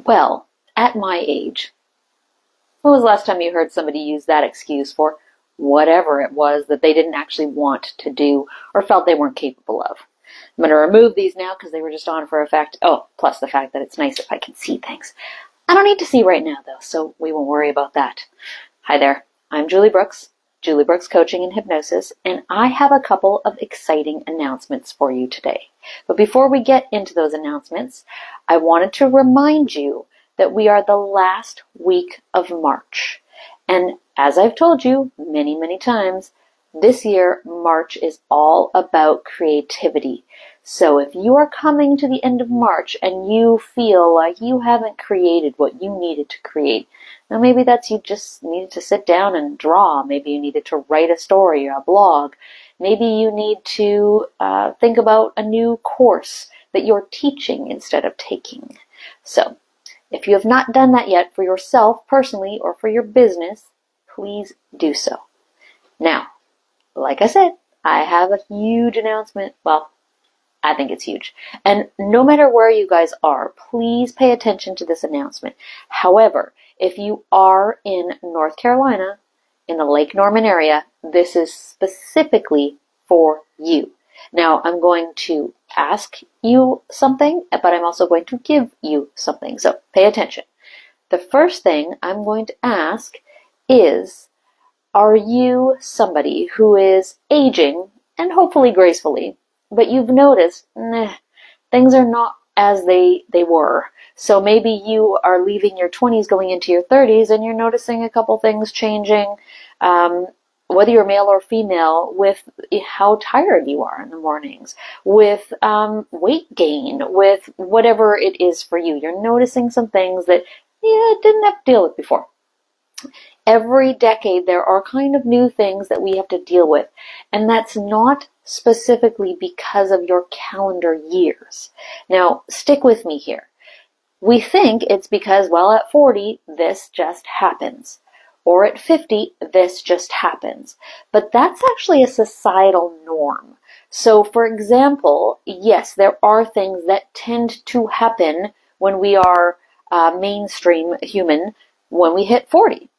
Well, at my age, when was the last time you heard somebody use that excuse for whatever it was that they didn't actually want to do or felt they weren't capable of? I'm going to remove these now because they were just on for effect. Oh, plus the fact that it's nice if I can see things. I don't need to see right now, though, so we won't worry about that. Hi there, I'm Julie Brooks Coaching and Hypnosis, and I have a couple of exciting announcements for you today. But before we get into those announcements, I wanted to remind you that we are the last week of March. And as I've told you many, many times, this year, March is all about creativity. So if you are coming to the end of March and you feel like you haven't created what you needed to create, now maybe that's you just needed to sit down and draw. Maybe you needed to write a story or a blog. Maybe you need to think about a new course that you're teaching instead of taking. So if you have not done that yet for yourself personally or for your business, please do so. Now, like I said, I have a huge announcement. Well, I think it's huge. And no matter where you guys are, please pay attention to this announcement. However, if you are in North Carolina, in the Lake Norman area, this is specifically for you. Now, I'm going to ask you something, but I'm also going to give you something. So pay attention. The first thing I'm going to ask is, are you somebody who is aging, and hopefully gracefully, but you've noticed, things are not as they were. So maybe you are leaving your 20s going into your 30s and you're noticing a couple things changing, whether you're male or female, with how tired you are in the mornings, with weight gain, with whatever it is for you. You're noticing some things that you didn't have to deal with before. Every decade there are kind of new things that we have to deal with, and that's not specifically because of your calendar years. Now, stick with me here. We think it's because, well, at 40, this just happens. Or at 50, this just happens. But that's actually a societal norm. So, for example, yes, there are things that tend to happen when we are mainstream human when we hit 40.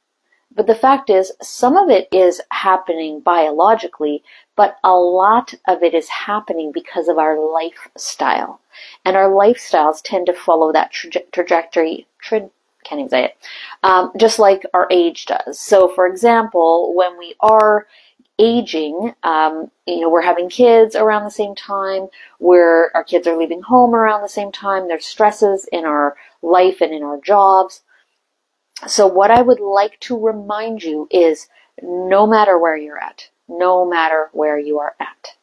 But the fact is, some of it is happening biologically, but a lot of it is happening because of our lifestyle. And our lifestyles tend to follow that trajectory, can't even say it, just like our age does. So, for example, when we are aging, we're having kids around the same time, our kids are leaving home around the same time, there's stresses in our life and in our jobs. So what I would like to remind you is, no matter where you're at, no matter where you are at,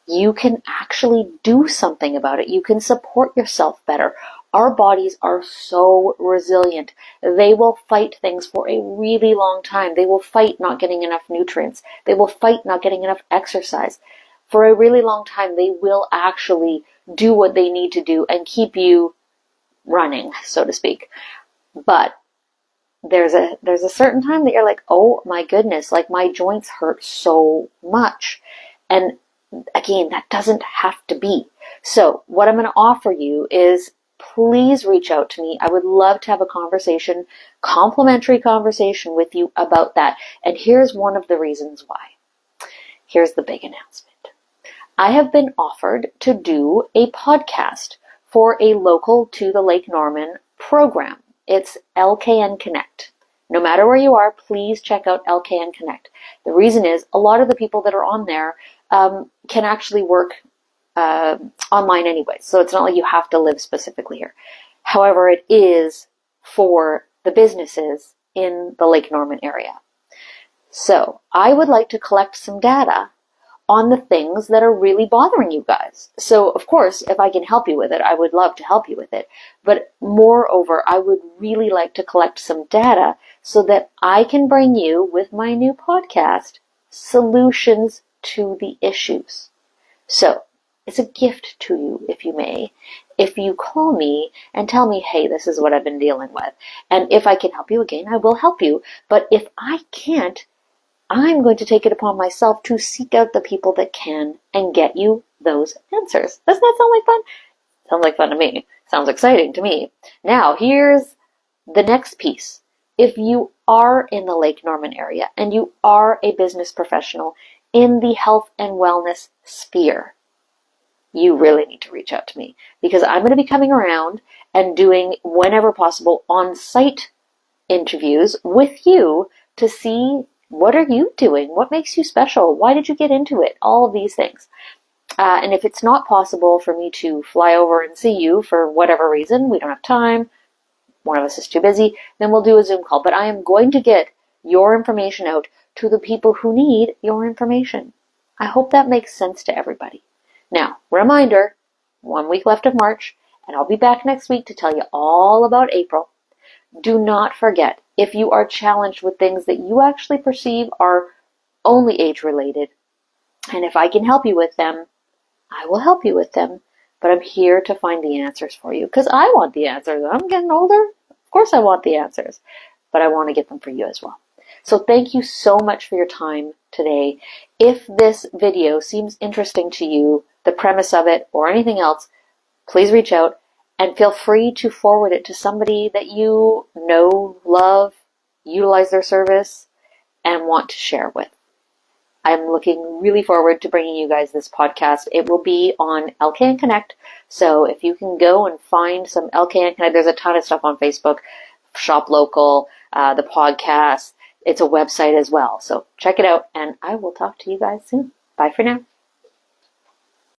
you can actually do something about it. You can support yourself better. Our bodies are so resilient. They will fight things for a really long time. They will fight not getting enough nutrients. They will fight not getting enough exercise. For a really long time, they will actually do what they need to do and keep you running, so to speak. But there's a certain time that you're like, oh my goodness, like my joints hurt so much. And again, that doesn't have to be. So what I'm going to offer you is, please reach out to me. I would love to have a conversation, complimentary conversation with you about that. And here's one of the reasons why. Here's the big announcement. I have been offered to do a podcast for a local to the Lake Norman program. It's LKN Connect. No matter where you are, please check out LKN Connect. The reason is, a lot of the people that are on there can actually work online anyway. So it's not like you have to live specifically here. However, it is for the businesses in the Lake Norman area. So I would like to collect some data on the things that are really bothering you guys. So, of course, if I can help you with it, I would love to help you with it. But moreover, I would really like to collect some data so that I can bring you, with my new podcast, solutions to the issues. So, it's a gift to you, if you may, if you call me and tell me, hey, this is what I've been dealing with. And if I can help you again, I will help you. But if I can't, I'm going to take it upon myself to seek out the people that can and get you those answers. Doesn't that sound like fun? Sounds like fun to me. Sounds exciting to me. Now, here's the next piece. If you are in the Lake Norman area and you are a business professional in the health and wellness sphere, you really need to reach out to me because I'm going to be coming around and doing, whenever possible, on-site interviews with you to see what are you doing, what makes you special, why did you get into it, all of these things. And if it's not possible for me to fly over and see you for whatever reason, we don't have time, one of us is too busy, then we'll do a Zoom call. But I am going to get your information out to the people who need your information. I hope that makes sense to everybody. Now, reminder, 1 week left of March, and I'll be back next week to tell you all about April. Do not forget, if you are challenged with things that you actually perceive are only age-related, and if I can help you with them, I will help you with them, but I'm here to find the answers for you because I want the answers. I'm getting older. Of course I want the answers, but I want to get them for you as well. So thank you so much for your time today. If this video seems interesting to you, the premise of it or anything else, please reach out and feel free to forward it to somebody that you know, love, utilize their service, and want to share with. I'm looking really forward to bringing you guys this podcast. It will be on LKN Connect. So if you can go and find some LKN Connect, there's a ton of stuff on Facebook, Shop Local, the podcast. It's a website as well. So check it out, and I will talk to you guys soon. Bye for now.